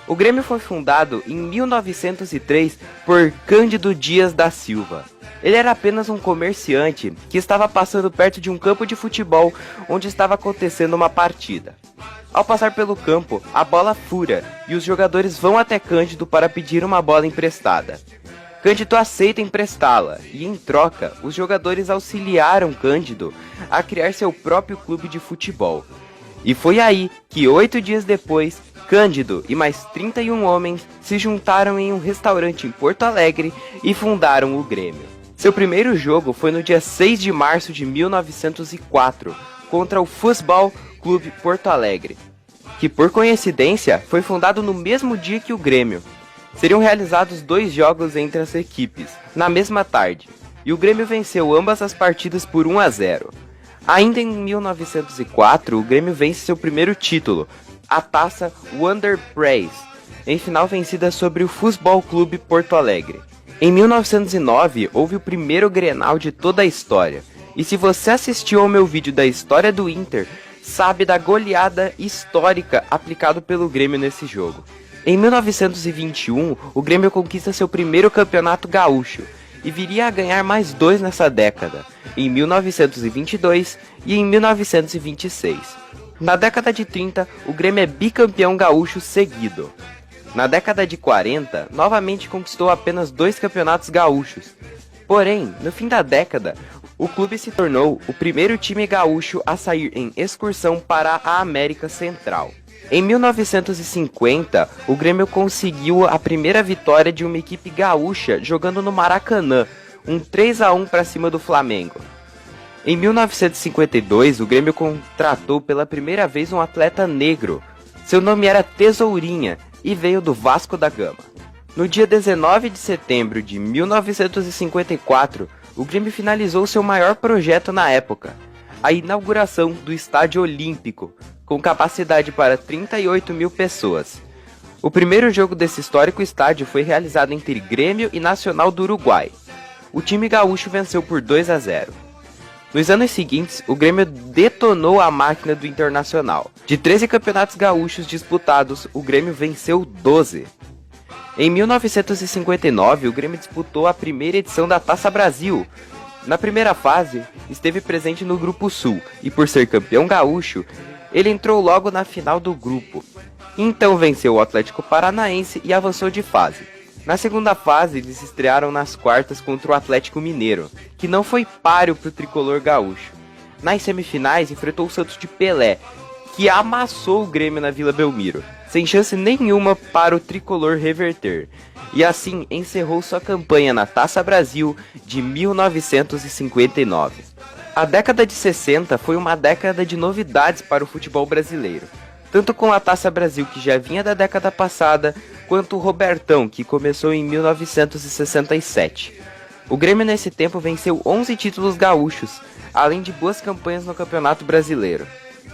O Grêmio foi fundado em 1903 por Cândido Dias da Silva. Ele era apenas um comerciante que estava passando perto de um campo de futebol onde estava acontecendo uma partida. Ao passar pelo campo, a bola fura e os jogadores vão até Cândido para pedir uma bola emprestada. Cândido aceita emprestá-la e, em troca, os jogadores auxiliaram Cândido a criar seu próprio clube de futebol. E foi aí que, 8 dias depois, Cândido e mais 31 homens se juntaram em um restaurante em Porto Alegre e fundaram o Grêmio. Seu primeiro jogo foi no dia 6 de março de 1904, contra o Futebol Clube Porto Alegre, que por coincidência foi fundado no mesmo dia que o Grêmio. Seriam realizados 2 jogos entre as equipes, na mesma tarde, e o Grêmio venceu ambas as partidas por 1-0. Ainda em 1904, o Grêmio vence seu primeiro título, a taça Wonder Prize, em final vencida sobre o Futebol Clube Porto Alegre. Em 1909, houve o primeiro Grenal de toda a história, e se você assistiu ao meu vídeo da história do Inter, sabe da goleada histórica aplicada pelo Grêmio nesse jogo. Em 1921, o Grêmio conquista seu primeiro campeonato gaúcho, e viria a ganhar mais 2 nessa década, em 1922 e em 1926. Na década de 30, o Grêmio é bicampeão gaúcho seguido. Na década de 40, novamente conquistou apenas 2 campeonatos gaúchos. Porém, no fim da década, o clube se tornou o primeiro time gaúcho a sair em excursão para a América Central. Em 1950, o Grêmio conseguiu a primeira vitória de uma equipe gaúcha jogando no Maracanã, um 3-1 para cima do Flamengo. Em 1952, o Grêmio contratou pela primeira vez um atleta negro. Seu nome era Tesourinha e veio do Vasco da Gama. No dia 19 de setembro de 1954, o Grêmio finalizou seu maior projeto na época, a inauguração do Estádio Olímpico, com capacidade para 38 mil pessoas. O primeiro jogo desse histórico estádio foi realizado entre Grêmio e Nacional do Uruguai. O time gaúcho venceu por 2-0. Nos anos seguintes, o Grêmio detonou a máquina do Internacional. De 13 campeonatos gaúchos disputados, o Grêmio venceu 12. Em 1959, o Grêmio disputou a primeira edição da Taça Brasil. Na primeira fase, esteve presente no Grupo Sul, e por ser campeão gaúcho, ele entrou logo na final do grupo. Então venceu o Atlético Paranaense e avançou de fase. Na segunda fase, eles estrearam nas quartas contra o Atlético Mineiro, que não foi páreo para o tricolor gaúcho. Nas semifinais, enfrentou o Santos de Pelé, que amassou o Grêmio na Vila Belmiro, sem chance nenhuma para o tricolor reverter. E assim encerrou sua campanha na Taça Brasil de 1959. A década de 60 foi uma década de novidades para o futebol brasileiro, tanto com a Taça Brasil, que já vinha da década passada, quanto o Robertão, que começou em 1967. O Grêmio nesse tempo venceu 11 títulos gaúchos, além de boas campanhas no Campeonato Brasileiro.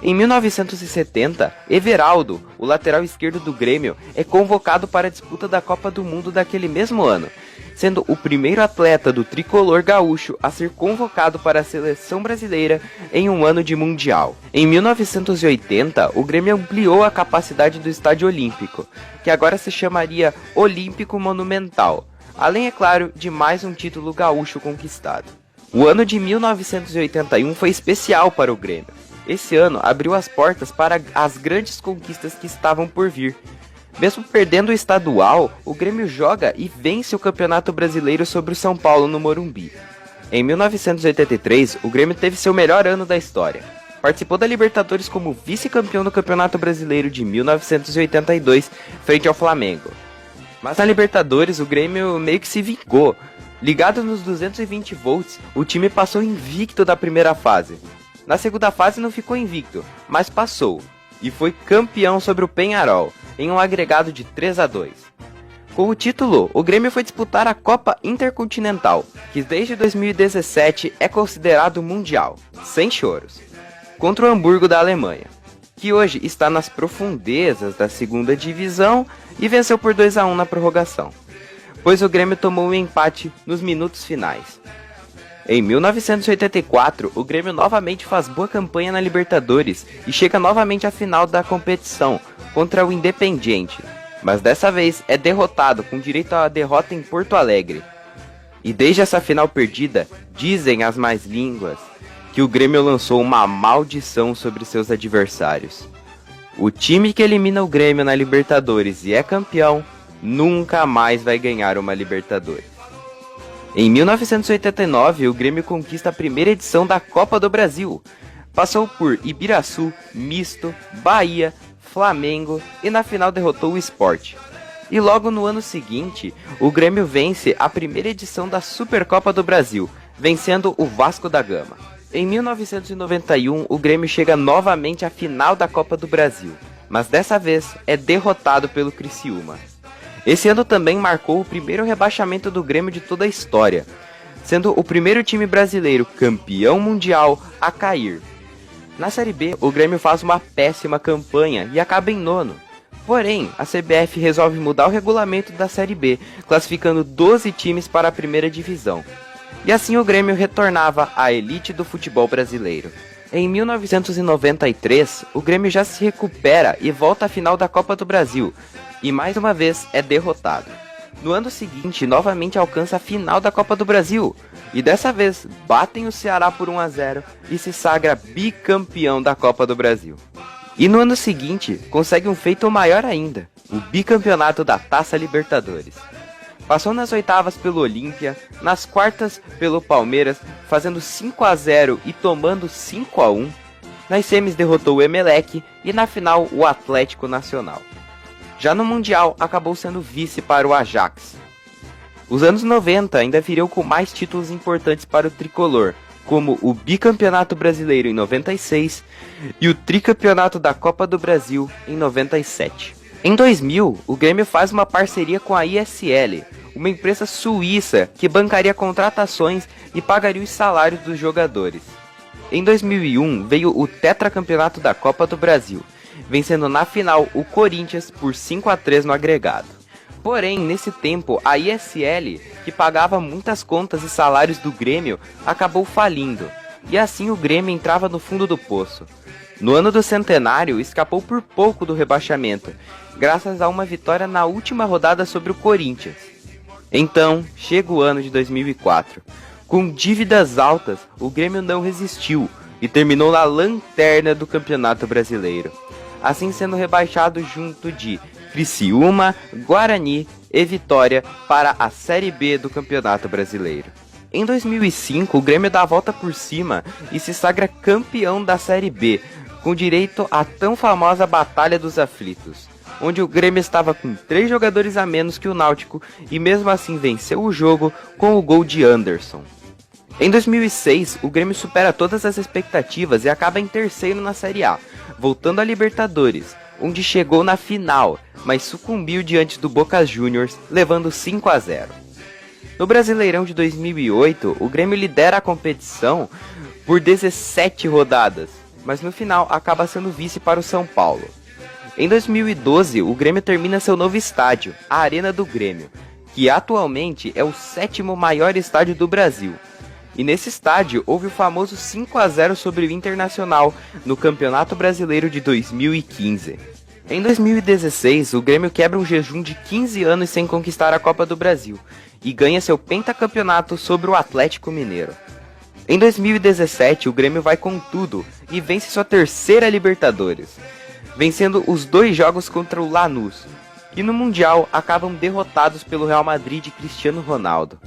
Em 1970, Everaldo, o lateral esquerdo do Grêmio, é convocado para a disputa da Copa do Mundo daquele mesmo ano, sendo o primeiro atleta do tricolor gaúcho a ser convocado para a seleção brasileira em um ano de Mundial. Em 1980, o Grêmio ampliou a capacidade do Estádio Olímpico, que agora se chamaria Olímpico Monumental, além, é claro, de mais um título gaúcho conquistado. O ano de 1981 foi especial para o Grêmio. Esse ano abriu as portas para as grandes conquistas que estavam por vir. Mesmo perdendo o estadual, o Grêmio joga e vence o Campeonato Brasileiro sobre o São Paulo no Morumbi. Em 1983, o Grêmio teve seu melhor ano da história. Participou da Libertadores como vice-campeão do Campeonato Brasileiro de 1982, frente ao Flamengo. Mas na Libertadores, o Grêmio meio que se vingou. Ligado nos 220 volts, o time passou invicto da primeira fase. Na segunda fase não ficou invicto, mas passou, e foi campeão sobre o Peñarol, em um agregado de 3-2. Com o título, o Grêmio foi disputar a Copa Intercontinental, que desde 2017 é considerado mundial, sem choros, contra o Hamburgo da Alemanha, que hoje está nas profundezas da segunda divisão e venceu por 2-1 na prorrogação, pois o Grêmio tomou um empate nos minutos finais. Em 1984, o Grêmio novamente faz boa campanha na Libertadores e chega novamente à final da competição, contra o Independiente. mas dessa vez é derrotado, com direito a derrota em Porto Alegre. E desde essa final perdida, dizem as más línguas que o Grêmio lançou uma maldição sobre seus adversários. O time que elimina o Grêmio na Libertadores e é campeão, nunca mais vai ganhar uma Libertadores. Em 1989, o Grêmio conquista a primeira edição da Copa do Brasil. Passou por Ibiraçu, Misto, Bahia, Flamengo e na final derrotou o Sport. E logo no ano seguinte, o Grêmio vence a primeira edição da Supercopa do Brasil, vencendo o Vasco da Gama. Em 1991, o Grêmio chega novamente à final da Copa do Brasil, mas dessa vez é derrotado pelo Criciúma. Esse ano também marcou o primeiro rebaixamento do Grêmio de toda a história, sendo o primeiro time brasileiro campeão mundial a cair. Na Série B, o Grêmio faz uma péssima campanha e acaba em nono. Porém, a CBF resolve mudar o regulamento da Série B, classificando 12 times para a primeira divisão. E assim o Grêmio retornava à elite do futebol brasileiro. Em 1993, o Grêmio já se recupera e volta à final da Copa do Brasil, e mais uma vez é derrotado. No ano seguinte, novamente alcança a final da Copa do Brasil, e dessa vez batem o Ceará por 1-0 e se sagra bicampeão da Copa do Brasil. E no ano seguinte, consegue um feito maior ainda, o bicampeonato da Taça Libertadores. Passou nas oitavas pelo Olímpia, nas quartas pelo Palmeiras, fazendo 5-0 e tomando 5-1. Nas semis derrotou o Emelec e na final o Atlético Nacional. Já no Mundial, acabou sendo vice para o Ajax. Os anos 90 ainda viriam com mais títulos importantes para o tricolor, como o bicampeonato brasileiro em 96 e o tricampeonato da Copa do Brasil em 97. Em 2000, o Grêmio faz uma parceria com a ISL, uma empresa suíça que bancaria contratações e pagaria os salários dos jogadores. Em 2001, veio o tetracampeonato da Copa do Brasil, vencendo na final o Corinthians por 5-3 no agregado. Porém, nesse tempo, a ISL, que pagava muitas contas e salários do Grêmio, acabou falindo, e assim o Grêmio entrava no fundo do poço. No ano do centenário, escapou por pouco do rebaixamento, graças a uma vitória na última rodada sobre o Corinthians. Então, chega o ano de 2004. Com dívidas altas, o Grêmio não resistiu e terminou na lanterna do Campeonato Brasileiro, assim sendo rebaixado junto de Criciúma, Guarani e Vitória para a Série B do Campeonato Brasileiro. Em 2005, o Grêmio dá a volta por cima e se sagra campeão da Série B, com direito à tão famosa Batalha dos Aflitos, onde o Grêmio estava com 3 jogadores a menos que o Náutico e mesmo assim venceu o jogo com o gol de Anderson. Em 2006, o Grêmio supera todas as expectativas e acaba em terceiro na Série A, voltando à Libertadores, onde chegou na final, mas sucumbiu diante do Boca Juniors, levando 5-0. No Brasileirão de 2008, o Grêmio lidera a competição por 17 rodadas, mas no final acaba sendo vice para o São Paulo. Em 2012, o Grêmio termina seu novo estádio, a Arena do Grêmio, que atualmente é o 7º maior estádio do Brasil. E nesse estádio houve o famoso 5-0 sobre o Internacional no Campeonato Brasileiro de 2015. Em 2016, o Grêmio quebra um jejum de 15 anos sem conquistar a Copa do Brasil e ganha seu pentacampeonato sobre o Atlético Mineiro. Em 2017, o Grêmio vai com tudo e vence sua terceira Libertadores, vencendo os 2 jogos contra o Lanús, e no Mundial acabam derrotados pelo Real Madrid de Cristiano Ronaldo.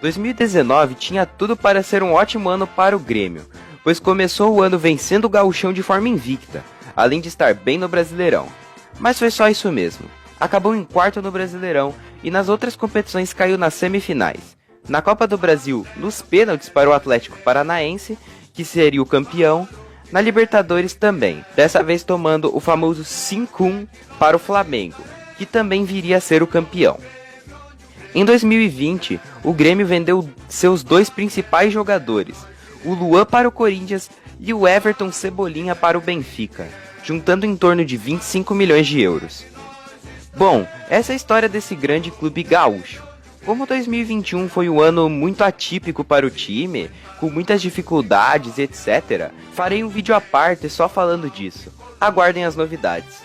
2019 tinha tudo para ser um ótimo ano para o Grêmio, pois começou o ano vencendo o Gauchão de forma invicta, além de estar bem no Brasileirão. Mas foi só isso mesmo. Acabou em quarto no Brasileirão e nas outras competições caiu nas semifinais. Na Copa do Brasil, nos pênaltis para o Atlético Paranaense, que seria o campeão. Na Libertadores também, dessa vez tomando o famoso 5-1 para o Flamengo, que também viria a ser o campeão. Em 2020, o Grêmio vendeu seus 2 principais jogadores, o Luan para o Corinthians e o Everton Cebolinha para o Benfica, juntando em torno de 25 milhões de euros. Bom, essa é a história desse grande clube gaúcho. Como 2021 foi um ano muito atípico para o time, com muitas dificuldades, etc., farei um vídeo à parte só falando disso. Aguardem as novidades.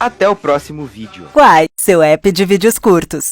Até o próximo vídeo. Quai, seu app de vídeos curtos.